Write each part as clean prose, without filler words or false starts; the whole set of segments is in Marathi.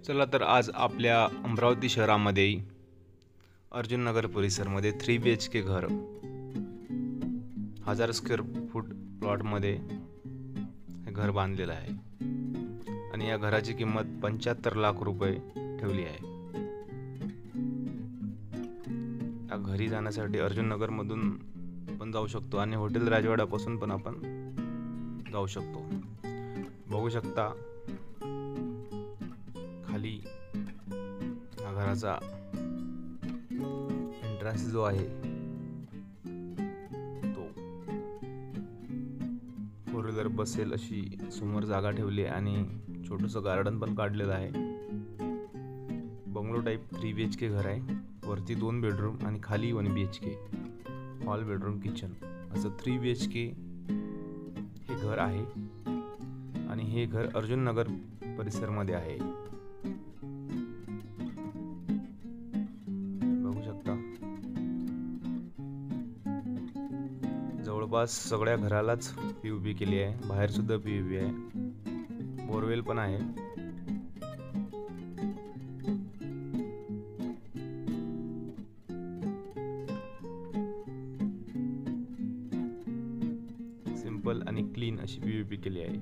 चला तर आज आपल्या अमरावती शहरामध्ये अर्जुन नगर परिसरमध्ये 3 BHK घर 1000 स्क्वेअर फूट प्लॉटमध्ये हे घर बांधलेलं आहे आणि या घराची किंमत 75 लाख रुपये ठेवली आहे। या घरी जाण्यासाठी अर्जुन नगरमधून पण जाऊ शकतो आणि हॉटेल राजवाड्यापासून पण आपण जाऊ शकतो। बघू शकता खाली या घराचा एंट्रन्स जो आहे तो 4 व्हीलर बसेल अशी समोर जागा ठेवली आहे आणि छोटंसं गार्डन पण काढलेलं आहे। बंगलो टाईप 3 BHK घर आहे। वरती 2 बेडरूम आणि खाली 1 BHK हॉल बेडरूम किचन असं 3 BHK हे घर आहे आणि हे घर अर्जुन नगर परिसरमध्ये आहे। बघू शकता जवळपास सगळ्या घरालाच POP केली आहे। बाहेर सुद्धा POP आहे। बोरवेल पण आहे। सिंपल आणि क्लीन अशी POP केली आहे।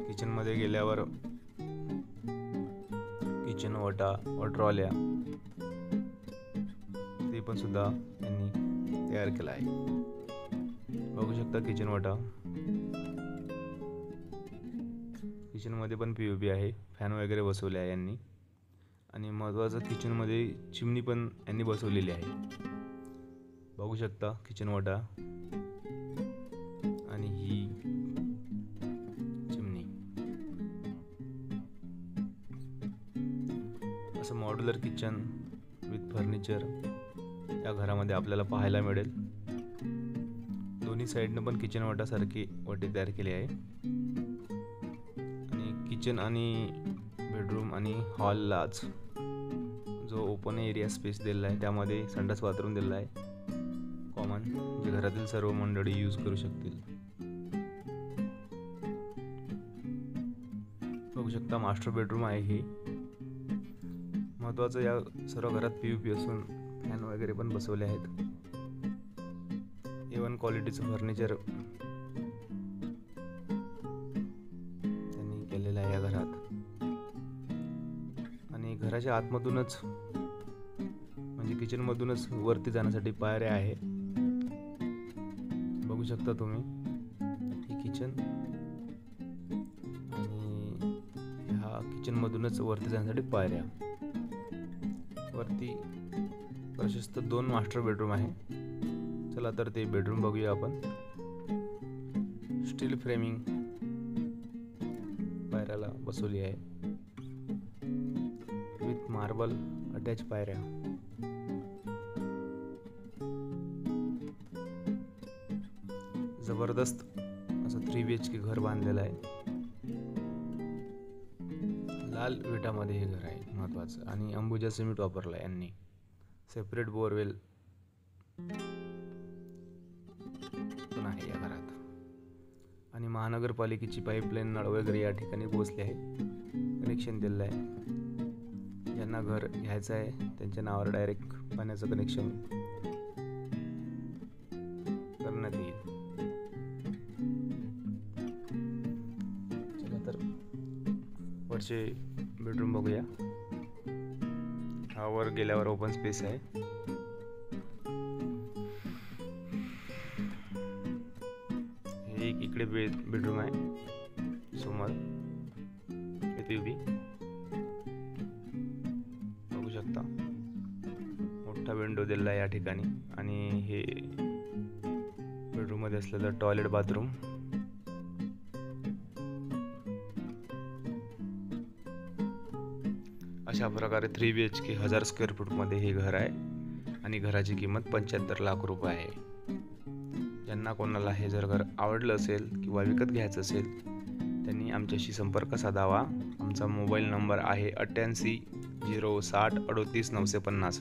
किचन मध्ये गेल्यावर किचन वाटा वॉटरवाल्या ते पण सुद्धा यांनी तयार केला आहे। बघू शकता किचन वाटा। किचन मध्ये पण POP आहे। फॅन वगैरे बसवले आहे यांनी आणि महत्त्वाचं किचन मध्ये चिमणी पण यांनी बसवलेली आहे। बघू शकता किचन वाटा आणि ही चिमणी। असं मॉड्युलर किचन विथ फर्निचर या घरामध्ये आपल्याला पाहायला मिळेल। दोन्ही साइडने पण किचन वाटासारखी वाटे तयार केली आहे आणि किचन आणि बेडरूम आणि हॉललाच जो ओपन एरिया स्पेस दिलेला आहे त्यामध्ये संडास बाथरूम दिलेला आहे कॉमन, जे घरातील सर्व मंडळी यूज करू शकतील। बघू शकता मास्टर बेडरूम आहे हे। महत्त्वाचं या सर्व घरात POP असून फॅन वगैरे पण बसवले आहेत। A1 क्वालिटीचं फर्निचर त्यांनी केलेलं आहे या घरात आणि घराच्या आतमधूनच म्हणजे किचन मधूनच वरती जाण्यासाठी पायऱ्या आहे। बघू शकता तुम्ही ही किचन आणि ह्या किचन मधूनच वरती जाण्यासाठी पायऱ्या। वरती प्रशस्त 2 मास्टर बेडरूम आहे। चला तर ते बेडरूम बघूया आपण। स्टील फ्रेमिंग पायऱ्याला बसवली आहे विथ मार्बल अटॅच पायऱ्या। जबरदस्त असं 3 BHK घर बांधलेलं आहे। लाल विटामध्ये हे घर आहे महत्त्वाचं आणि अंबुजा सिमेंट वापरला आहे यांनी। सेपरेट बोरवेल पण आहे या घरात आणि महानगरपालिकेची पाईपलाईन नळ वगैरे या ठिकाणी पोहोचले आहे। कनेक्शन दिलेलं आहे। ज्यांना घर घ्यायचं आहे त्यांच्या नावावर डायरेक्ट पाण्याचं कनेक्शन करण्यात येईल। चला तर वरचे बेडरूम बघूया। हा वर गेल्यावर ओपन स्पेस आहे। हे एक इकडे बेडरूम आहे समोर POP बघू शकता। मोठा विंडो दिलेला आहे या ठिकाणी आणि हे बेडरूम मध्ये असलेलं टॉयलेट बाथरूम। अशा प्रकारे 3 BHK 1000 स्क्वेअर फूट मध्ये हे घर आहे आणि घराची किंमत 75 लाख रुपये आहे। ज्यांना कोणाला हे जर घर आवडलं असेल किंवा विकत घ्यायचं असेल त्यांनी आमच्याशी संपर्क साधावा। आमचा मोबाईल नंबर आहे 88 060 38 950।